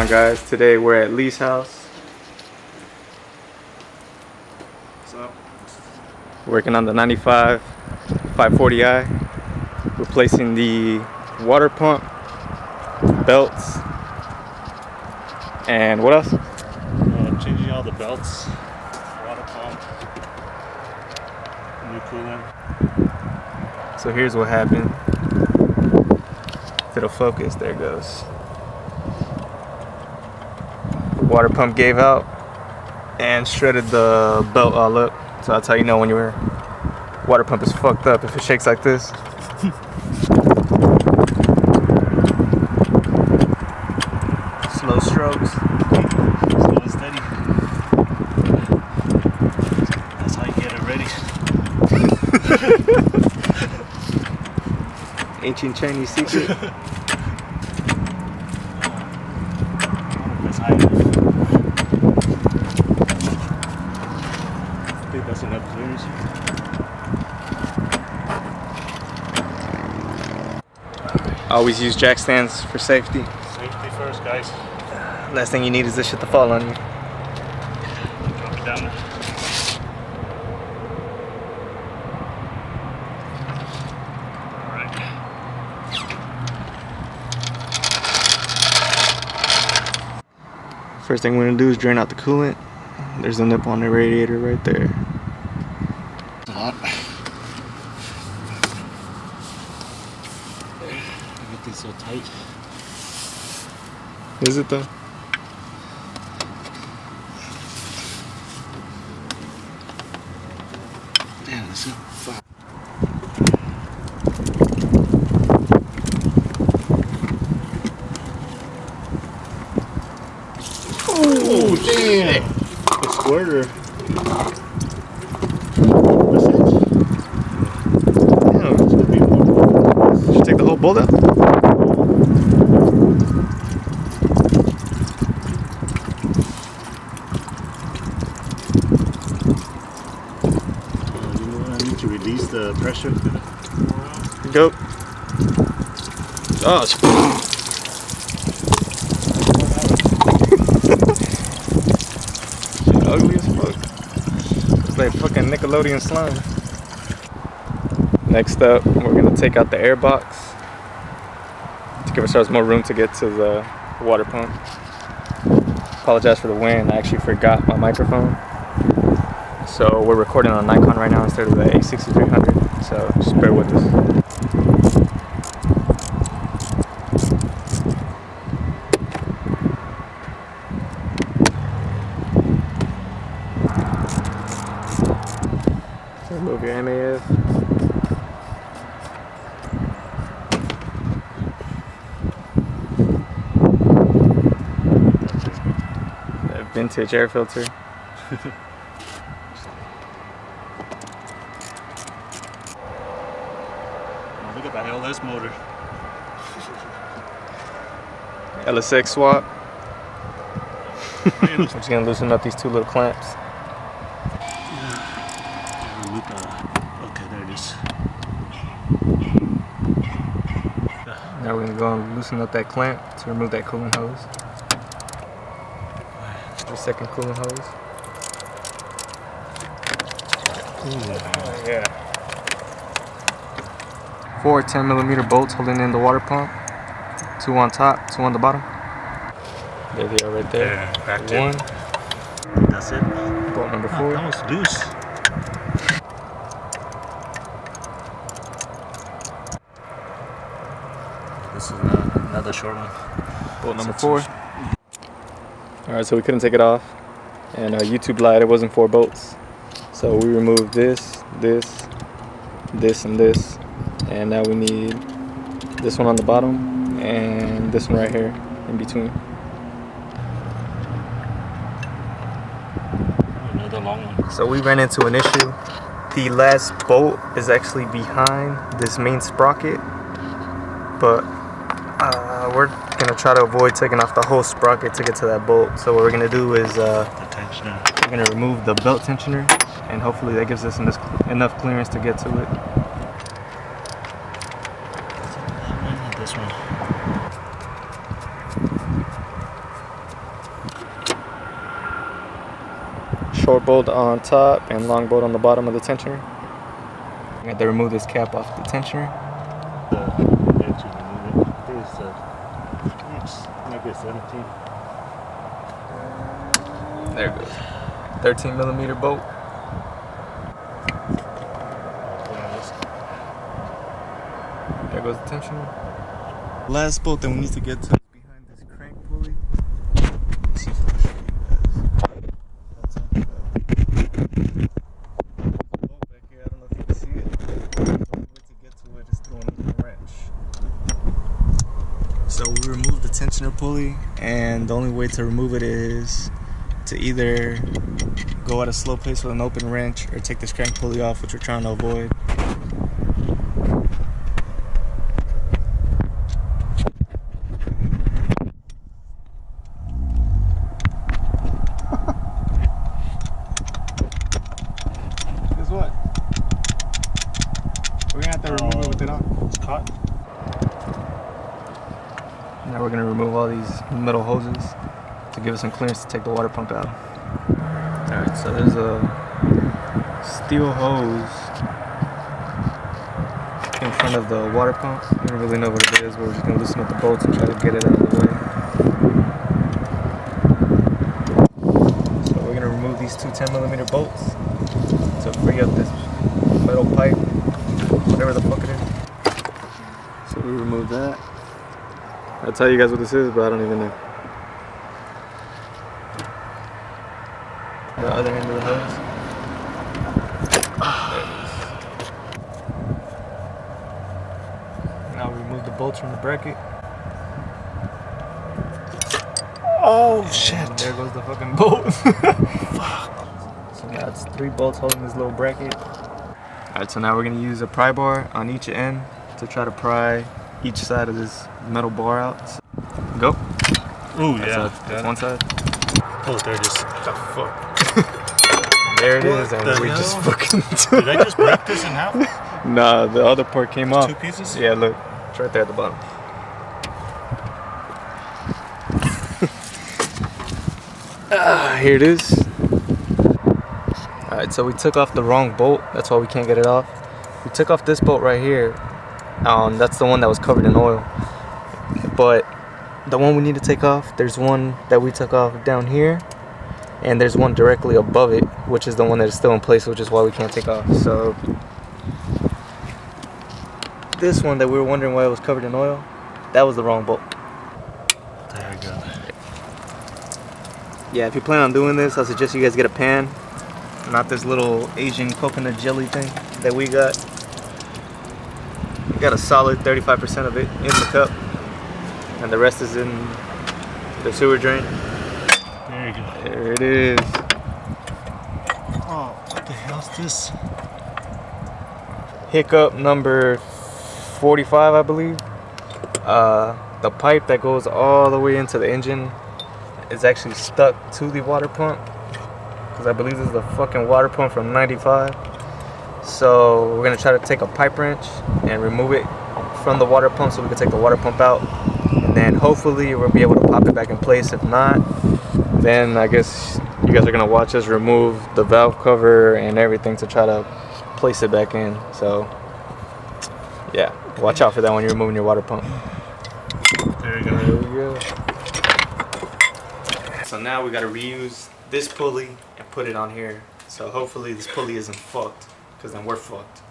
on, guys? Today we're at Lee's house. What's up? Working on the 95 540i, replacing the water pump, belts, and what else? Changing all the belts, water pump, new coolant. So here's what happened. To the focus, there it goes. The water pump gave out and shredded the belt all up. So that's how you know when your water pump is fucked up, if it shakes like this. Slow strokes. Slow and steady. That's how you get it ready. Ancient Chinese secret. That's high enough. I think that's enough clearance. Always use jack stands for safety. Safety first, guys. Last thing you need is this shit to fall on you. Drop it down there. Alright. First thing we're gonna do is drain out the coolant. There's a nip on the radiator right there. It's hot. Everything's so tight. Is it though? Damn, this is fine. Oh, damn! The squirter. What's it? Damn, it's gonna be more. Did you take the whole bolt out? You know what? I need to release the pressure. Go. Oh, it's shit ugly as fuck. It's like fucking Nickelodeon slime. Next up, we're gonna take out the air box to give ourselves more room to get to the water pump. Apologize for the wind. I actually forgot my microphone. So we're recording on a Nikon right now instead of the A6300. So just bear with us. Remove your MAF. That vintage air filter. Oh, look at that LS motor. LSX swap. I'm just gonna loosen up these two little clamps. Okay, there it is. Now we're gonna go and loosen up that clamp to remove that coolant hose. The second coolant hose. Yeah. 4 10mm bolts holding in the water pump. 2 on top, 2 on the bottom. There they are right there. Yeah, back One. That's it. Bolt number Oh, 4. that was loose. This is another short one. Bolt number 4. Alright, so we couldn't take it off. And YouTube lied, it wasn't 4 bolts. So we removed this, this, this, and this. And now we need this one on the bottom and this one right here in between. Another long one. So we ran into an issue. The last bolt is actually behind this main sprocket, but we're gonna try to avoid taking off the whole sprocket to get to that bolt. So what we're gonna do is we're gonna remove the belt tensioner, and hopefully that gives us enough clearance to get to it. This one. short bolt on top and long bolt on the bottom of the tensioner. We have to remove this cap off the tensioner. Maybe 17. There it goes. 13mm bolt. There goes the tensioner. Last bolt that we need to get to is behind this crank pulley. Let's see if I can show you guys. That's on the bolt back here. I don't know if you can see it. The only way to get to it is through a wrench. So we removed the tensioner pulley, and the only way to remove it is to either go at a slow pace with an open wrench or take this crank pulley off, which we're trying to avoid. Guess what? We're gonna have to remove it with it on. It's caught. Now we're gonna remove all these metal hoses to give us some clearance to take the water pump out. Alright, so there's a steel hose in front of the water pump. I don't really know what it is, but we're just gonna loosen up the bolts and try to get it out of the way. So we're gonna remove these two 10mm bolts to free up this metal pipe, whatever the fuck it is. So we remove that. I'll tell you guys what this is, but I don't even know. The other end of the hose. There it is. Now we remove the bolts from the bracket. Oh And shit! there goes the fucking bolt. Fuck. So now it's 3 bolts holding this little bracket. Alright, so now we're gonna use a pry bar on each end to try to pry each side of this metal bar out. So, go. Ooh, That's one side. Oh, there it is. The fuck? There it is, and the we hell? just fucking. Did I just break this in half? Nah, the other part came off. 2 pieces? Yeah, look, it's right there at the bottom. Here it is. Alright, so we took off the wrong bolt. That's why we can't get it off. We took off this bolt right here. That's the one that was covered in oil. But the one we need to take off, there's one that we took off down here, and there's one directly above it, which is the one that is still in place, which is why we can't take off. So this one that we were wondering why it was covered in oil, that was the wrong bolt. There we go. Yeah, if you plan on doing this, I suggest you guys get a pan, not this little Asian coconut jelly thing that we got. We got a solid 35% of it in the cup, and the rest is in the sewer drain. There you go. There it is. Oh, what the hell's this? Hiccup number 45, I believe. The pipe that goes all the way into the engine is actually stuck to the water pump, because I believe this is the fucking water pump from '95. So we're gonna try to take a pipe wrench and remove it from the water pump so we can take the water pump out, and then hopefully we'll be able to pop it back in place. If not, then I guess you guys are gonna watch us remove the valve cover and everything to try to place it back in. So yeah, watch out for that when you're removing your water pump. There you go. There we go. So now we gotta reuse this pulley and put it on here. So hopefully this pulley isn't fucked, because then we're fucked.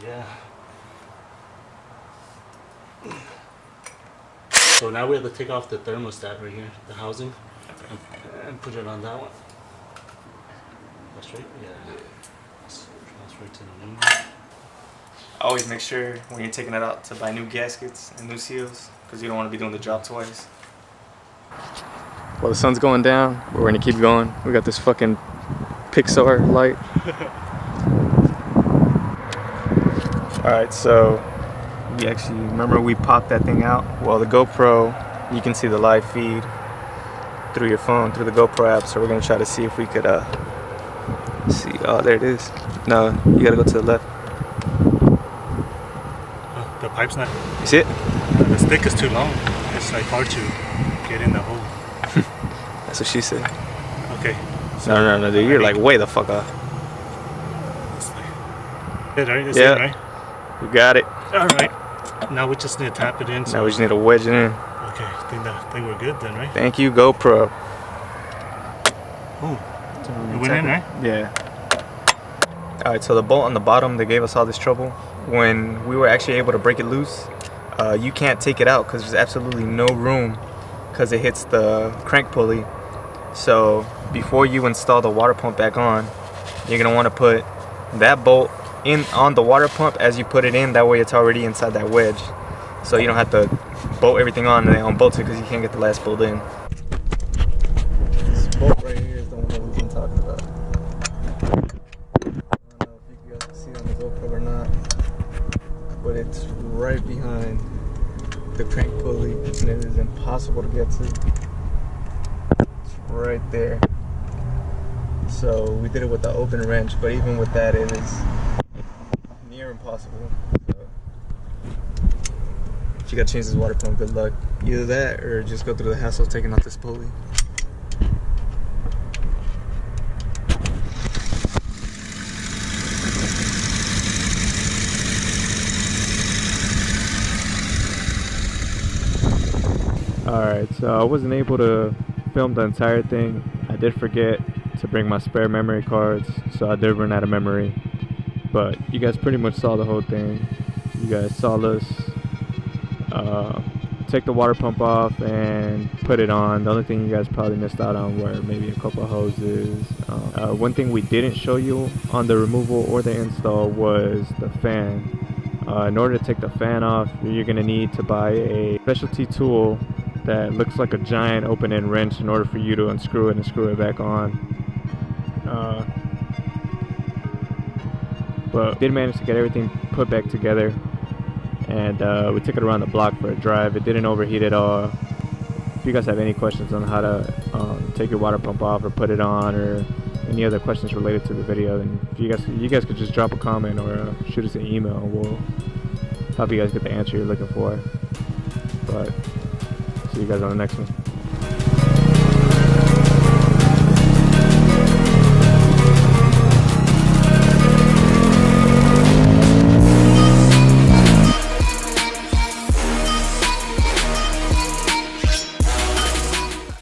Yeah. So now we have to take off the thermostat right here, the housing, and put it on that one. That's right? Yeah. That's right to the moon. Always make sure when you're taking it out to buy new gaskets and new seals, because you don't want to be doing the job twice. Well, the sun's going down. We're going to keep going. We got this fucking Pixar light. Alright, so we actually, remember we popped that thing out? Well, the GoPro, you can see the live feed through your phone, through the GoPro app. So we're going to try to see if we could, see, oh, there it is. No, you got to go to the left. pipe's not. You see it? The stick is too long. It's like hard to get in the hole. That's what she said. Okay. No, dude. You're like way the fuck off. Good, right? That's Yeah. it, right? You got it. All right. Now we just need to tap it in. So. Now we just need to wedge it in. Okay. I think we're good then, right? Thank you, GoPro. Ooh. It went in, right? Yeah. Alright, so the bolt on the bottom that gave us all this trouble, when we were actually able to break it loose, you can't take it out because there's absolutely no room because it hits the crank pulley. So before you install the water pump back on, you're going to want to put that bolt in on the water pump as you put it in. That way it's already inside that wedge. So you don't have to bolt everything on and then unbolt it because you can't get the last bolt in. This bolt right here is the one that we've been talking about. I don't know if you guys can see it on the GoPro or not, but it's right behind the crank pulley and it is impossible to get to. It's right there. So we did it with the open wrench, but even with that it is near impossible. So if you gotta change this water pump, good luck. Either that or just go through the hassle of taking off this pulley. Alright, so I wasn't able to film the entire thing. I did forget to bring my spare memory cards, so I did run out of memory. But you guys pretty much saw the whole thing. You guys saw us take the water pump off and put it on. The only thing you guys probably missed out on were maybe a couple of hoses. One thing we didn't show you on the removal or the install was the fan. In order to take the fan off, you're going to need to buy a specialty tool that looks like a giant open-end wrench in order for you to unscrew it and screw it back on. But we did manage to get everything put back together, and we took it around the block for a drive. It didn't overheat at all. If you guys have any questions on how to take your water pump off or put it on, or any other questions related to the video, then if you guys could just drop a comment or shoot us an email, and we'll help you guys get the answer you're looking for. But see you guys on the next one.